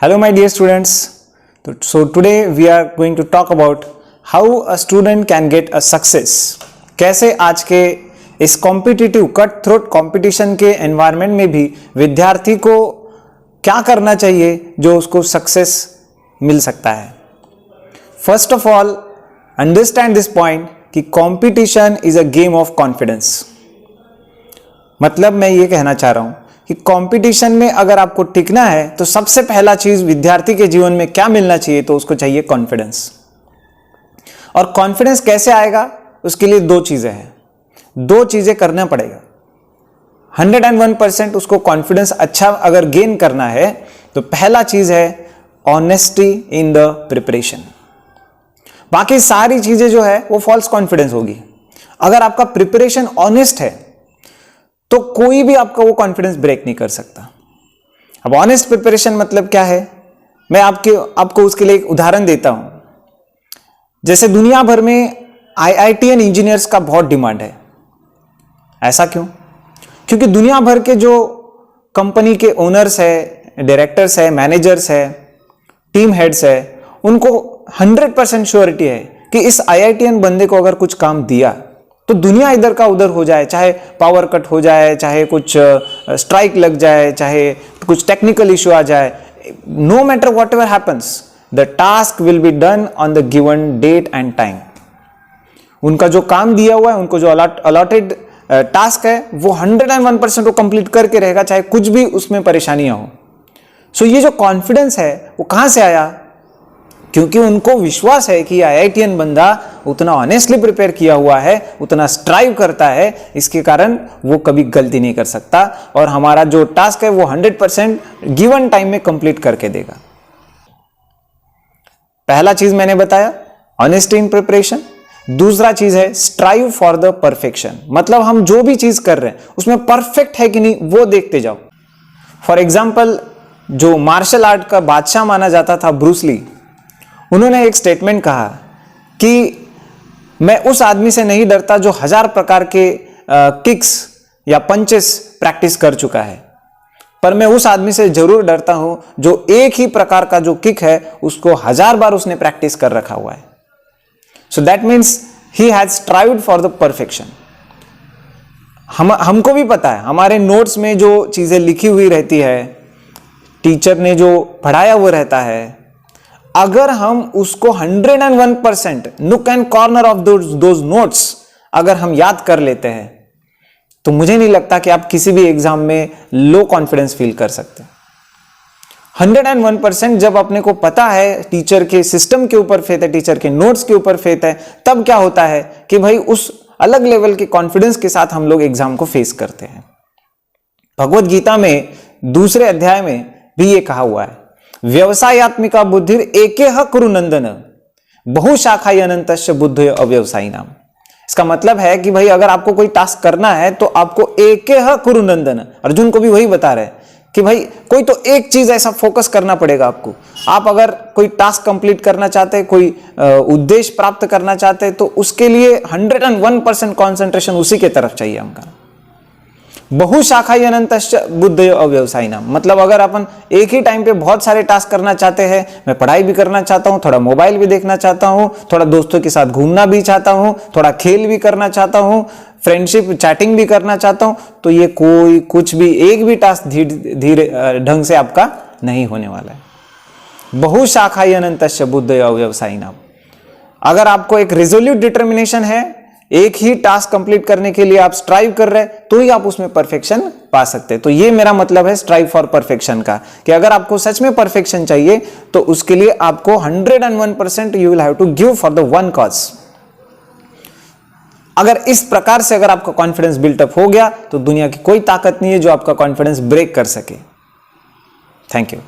Hello my dear students. So today we are going to talk about how a student can get a success. कैसे आज के इस competitive cut throat competition के environment में भी विद्यार्थी को क्या करना चाहिए जो उसको सक्सेस मिल सकता है. First of all understand this point कि competition is a game of confidence. मतलब मैं ये कहना चाह रहा हूं कि कंपटीशन में अगर आपको टिकना है तो सबसे पहला चीज विद्यार्थी के जीवन में क्या मिलना चाहिए, तो उसको चाहिए कॉन्फिडेंस. और कॉन्फिडेंस कैसे आएगा, उसके लिए दो चीजें हैं, दो चीजें करना पड़ेगा. 101% उसको कॉन्फिडेंस अच्छा अगर गेन करना है तो पहला चीज है ऑनेस्टी इन द प्रिपरेशन. बाकी सारी चीजें जो है वो फॉल्स कॉन्फिडेंस होगी. अगर आपका प्रिपरेशन ऑनेस्ट है तो कोई भी आपका वो कॉन्फिडेंस ब्रेक नहीं कर सकता. अब ऑनेस्ट प्रिपरेशन मतलब क्या है, मैं आपको उसके लिए एक उदाहरण देता हूं. जैसे दुनिया भर में IITian इंजीनियर्स का बहुत डिमांड है. ऐसा क्यों? क्योंकि दुनिया भर के जो कंपनी के ओनर्स है, डायरेक्टर्स है, मैनेजर्स है, टीम हेड्स है, उनको 100% श्योरिटी है कि इस IITian बंदे को अगर कुछ काम दिया तो दुनिया इधर का उधर हो जाए, चाहे पावर कट हो जाए, चाहे कुछ स्ट्राइक लग जाए, चाहे कुछ टेक्निकल इश्यू आ जाए, no matter whatever happens, the task will be done on the given date and time. उनका जो काम दिया हुआ है, उनको जो अलॉटेड टास्क है, वो 101% वो कंप्लीट करके रहेगा, चाहे कुछ भी उसमें परेशानियां हो. सो ये जो कॉन्फिडेंस है वो कहां से आया? क्योंकि उनको विश्वास है कि IITian बंदा उतना ऑनेस्टली प्रिपेयर किया हुआ है, उतना स्ट्राइव करता है, इसके कारण वो कभी गलती नहीं कर सकता और हमारा जो टास्क है वो 100% गिवन टाइम में कंप्लीट करके देगा. पहला चीज मैंने बताया ऑनेस्टी इन प्रिपरेशन. दूसरा चीज है स्ट्राइव फॉर द परफेक्शन. मतलब हम जो भी चीज कर रहे हैं उसमें परफेक्ट है कि नहीं वो देखते जाओ. फॉर एग्जाम्पल, जो मार्शल आर्ट का बादशाह माना जाता था ब्रूस ली, उन्होंने एक स्टेटमेंट कहा कि मैं उस आदमी से नहीं डरता जो 1000 प्रकार के किक्स या पंचेस प्रैक्टिस कर चुका है, पर मैं उस आदमी से जरूर डरता हूं जो एक ही प्रकार का जो किक है उसको 1000 बार उसने प्रैक्टिस कर रखा हुआ है. So that means he has strived for the perfection. हमको भी पता है, हमारे नोट्स में जो चीजें लिखी हुई रहती है, टीचर ने जो पढ़ाया वो रहता है, अगर हम उसको 101% नुक and corner of those notes अगर हम याद कर लेते हैं तो मुझे नहीं लगता कि आप किसी भी एग्जाम में लो कॉन्फिडेंस फील कर सकते. 101% जब अपने को पता है, टीचर के सिस्टम के ऊपर फेथ है, टीचर के नोट्स के ऊपर फेथ है, तब क्या होता है कि भाई उस अलग लेवल के कॉन्फिडेंस के साथ हम लोग एग्जाम को फेस करते हैं. भगवत गीता में 2 अध्याय में भी ये कहा हुआ है, व्यवसायत्मिका बुद्धिर एकेह कुरु नंदन बहुशाखाय अनंतस्य बुद्धि अव्यवसायी नाम. इसका मतलब है कि भाई अगर आपको कोई टास्क करना है तो आपको एकेह कुरु नंदन, अर्जुन को भी वही बता रहे हैं कि भाई कोई तो एक चीज ऐसा फोकस करना पड़ेगा आपको. आप अगर कोई टास्क कंप्लीट करना चाहते हैं, कोई उद्देश्य प्राप्त करना चाहते हैं, तो उसके लिए 101% कॉन्सेंट्रेशन उसी के तरफ चाहिए हमका. बहुशाखाय अनंतस्य बुद्धि अव्यवसायी नाम. मतलब अगर अपन एक ही टाइम पे बहुत सारे टास्क करना चाहते हैं, मैं पढ़ाई भी करना चाहता हूं, थोड़ा मोबाइल भी देखना चाहता हूं, थोड़ा दोस्तों के साथ घूमना भी चाहता हूं, थोड़ा खेल भी करना चाहता हूं, फ्रेंडशिप चैटिंग भी करना चाहता हूं, तो ये कोई कुछ भी एक भी टास्क धीरे ढंग से आपका नहीं होने वाला है. बहुशाखाय अनंतस्य बुद्धि अव्यवसायी नाम. अगर आपको एक रिजोल्यूट डिटर्मिनेशन है, एक ही टास्क कंप्लीट करने के लिए आप स्ट्राइव कर रहे हैं, तो ही आप उसमें परफेक्शन पा सकते हैं. तो ये मेरा मतलब है स्ट्राइव फॉर परफेक्शन का, कि अगर आपको सच में परफेक्शन चाहिए तो उसके लिए आपको 101% you will have to give for the one cause. अगर इस प्रकार से अगर आपका कॉन्फिडेंस बिल्टअप हो गया तो दुनिया की कोई ताकत नहीं है जो आपका कॉन्फिडेंस ब्रेक कर सके. Thank you.